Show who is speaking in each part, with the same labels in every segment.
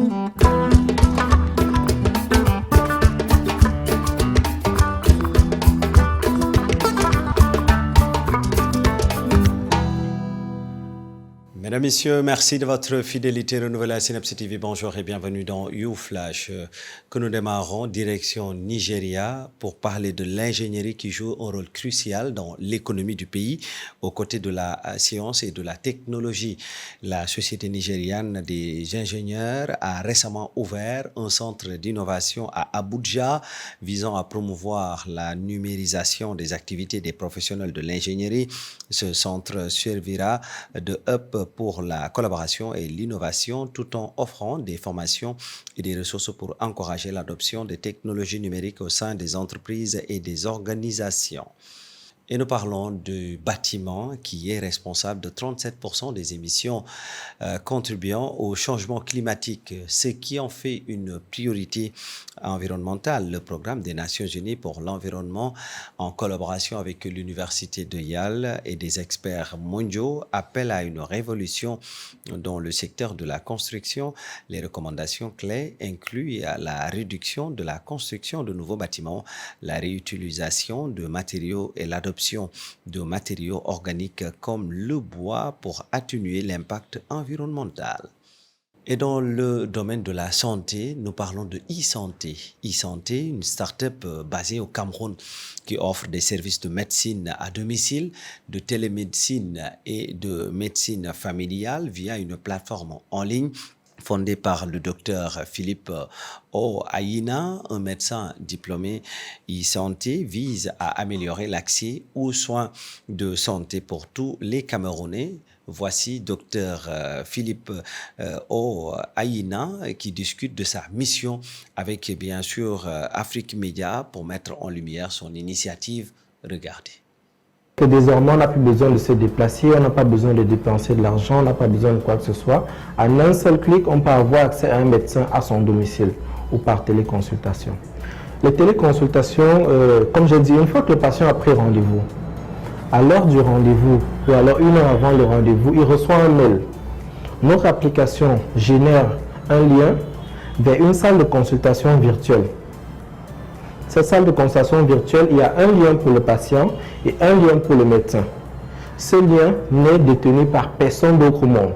Speaker 1: Mesdames, Messieurs, merci de votre fidélité renouvelée à Synapse TV. Bonjour et bienvenue dans YouFlash que nous démarrons direction Nigeria pour parler de l'ingénierie qui joue un rôle crucial dans l'économie du pays aux côtés de la science et de la technologie. La Société nigériane des ingénieurs a récemment ouvert un centre d'innovation à Abuja visant à promouvoir la numérisation des activités des professionnels de l'ingénierie. Ce centre servira de hub pour la collaboration et l'innovation tout en offrant des formations et des ressources pour encourager l'adoption des technologies numériques au sein des entreprises et des organisations. Et nous parlons du bâtiment qui est responsable de 37% des émissions contribuant au changement climatique, ce qui en fait une priorité environnementale. Le programme des Nations Unies pour l'environnement, en collaboration avec l'Université de Yale et des experts mondiaux, appelle à une révolution dans le secteur de la construction. Les recommandations clés incluent la réduction de la construction de nouveaux bâtiments, la réutilisation de matériaux et l'adoption de matériaux organiques comme le bois pour atténuer l'impact environnemental. Et dans le domaine de la santé, nous parlons de e-santé. E-santé, une start-up basée au Cameroun qui offre des services de médecine à domicile, de télémédecine et de médecine familiale via une plateforme en ligne fondé par le docteur Philippe Aïna, un médecin diplômé e-santé, vise à améliorer l'accès aux soins de santé pour tous les Camerounais. Voici docteur Philippe Aïna qui discute de sa mission avec bien sûr Afrique Média pour mettre en lumière son initiative. Regardez.
Speaker 2: Que désormais, on n'a plus besoin de se déplacer, on n'a pas besoin de dépenser de l'argent, on n'a pas besoin de quoi que ce soit. En un seul clic, on peut avoir accès à un médecin à son domicile ou par téléconsultation. Les téléconsultations, comme j'ai dit, une fois que le patient a pris rendez-vous, à l'heure du rendez-vous ou alors une heure avant le rendez-vous, il reçoit un mail. Notre application génère un lien vers une salle de consultation virtuelle. Cette salle de consultation virtuelle, il y a un lien pour le patient et un lien pour le médecin. Ce lien n'est détenu par personne d'autre au monde.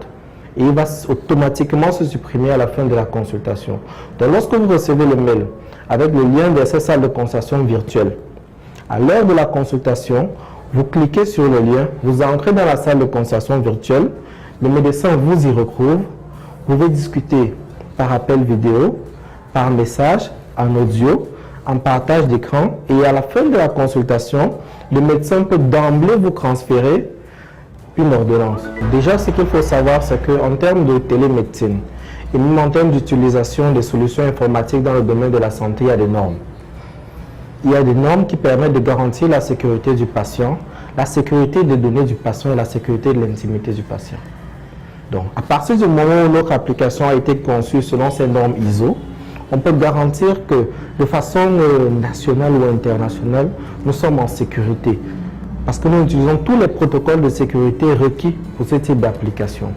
Speaker 2: Et il va automatiquement se supprimer à la fin de la consultation. Donc lorsque vous recevez le mail avec le lien vers cette salle de consultation virtuelle, à l'heure de la consultation, vous cliquez sur le lien, vous entrez dans la salle de consultation virtuelle, le médecin vous y retrouve, vous pouvez discuter par appel vidéo, par message, en audio, en partage d'écran, et à la fin de la consultation, le médecin peut d'emblée vous transférer une ordonnance. Déjà, ce qu'il faut savoir, c'est qu'en termes de télémédecine et même en termes d'utilisation des solutions informatiques dans le domaine de la santé, il y a des normes. Il y a des normes qui permettent de garantir la sécurité du patient, la sécurité des données du patient et la sécurité de l'intimité du patient. Donc, à partir du moment où notre application a été conçue selon ces normes ISO, on peut garantir que de façon nationale ou internationale, nous sommes en sécurité. Parce que nous utilisons tous les protocoles de sécurité requis pour ce type d'application.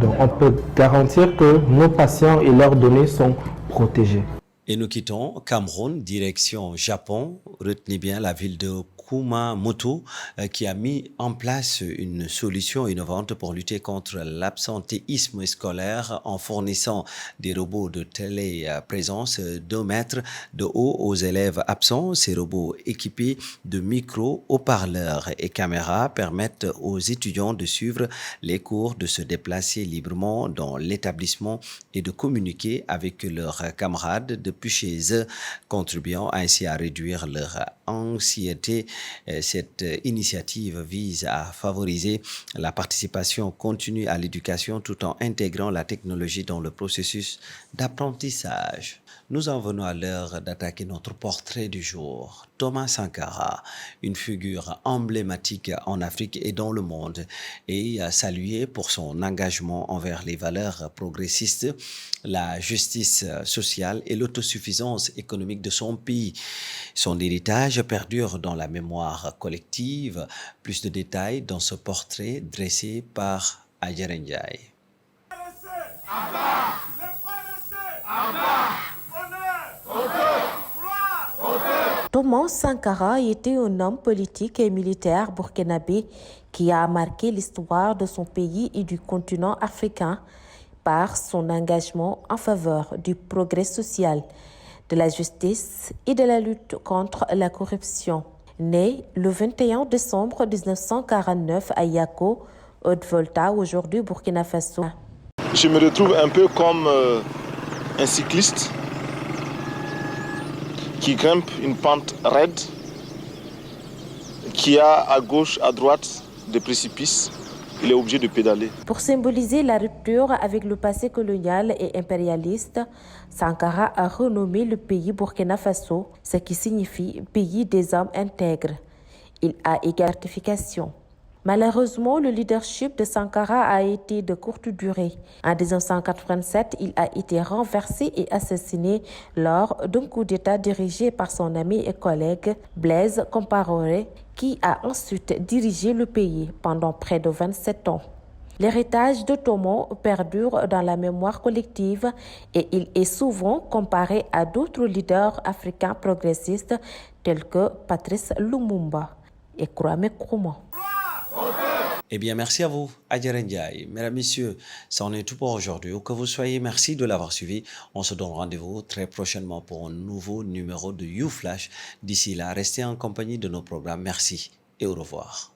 Speaker 2: Donc on peut garantir que nos patients et leurs données sont protégés.
Speaker 1: Et nous quittons Cameroun, direction Japon. Retenez bien la ville de Kumamoto qui a mis en place une solution innovante pour lutter contre l'absentéisme scolaire en fournissant des robots de téléprésence 2 mètres de haut aux élèves absents. Ces robots équipés de micros, haut-parleurs et caméras permettent aux étudiants de suivre les cours, de se déplacer librement dans l'établissement et de communiquer avec leurs camarades depuis chez eux, contribuant ainsi à réduire leur anxiété. Cette initiative vise à favoriser la participation continue à l'éducation tout en intégrant la technologie dans le processus d'apprentissage. Nous en venons à l'heure d'attaquer notre portrait du jour. Thomas Sankara, une figure emblématique en Afrique et dans le monde, est salué pour son engagement envers les valeurs progressistes, la justice sociale et l'autosuffisance économique de son pays. Son héritage perdure dans la mémoire collective. Plus de détails dans ce portrait dressé par Adjara Ndiaye.
Speaker 3: Thomas Sankara était un homme politique et militaire burkinabé qui a marqué l'histoire de son pays et du continent africain par son engagement en faveur du progrès social, de la justice et de la lutte contre la corruption. Né le 21 décembre 1949 à Yako, Haute-Volta, aujourd'hui Burkina Faso.
Speaker 4: Je me retrouve un peu comme un cycliste qui grimpe une pente raide, qui a à gauche, à droite des précipices. Il est obligé de pédaler.
Speaker 3: Pour symboliser la rupture avec le passé colonial et impérialiste, Sankara a renommé le pays Burkina Faso, ce qui signifie pays des hommes intègres. Il a égalification. Malheureusement, le leadership de Sankara a été de courte durée. En 1987, il a été renversé et assassiné lors d'un coup d'État dirigé par son ami et collègue Blaise Compaoré, qui a ensuite dirigé le pays pendant près de 27 ans. L'héritage de Thomas perdure dans la mémoire collective et il est souvent comparé à d'autres leaders africains progressistes tels que Patrice Lumumba et Kwame Nkrumah.
Speaker 1: Eh bien, merci à vous, Adjara Ndiaye. Mesdames, Messieurs, ça en est tout pour aujourd'hui. Où que vous soyez, merci de l'avoir suivi. On se donne rendez-vous très prochainement pour un nouveau numéro de YouFlash. D'ici là, restez en compagnie de nos programmes. Merci et au revoir.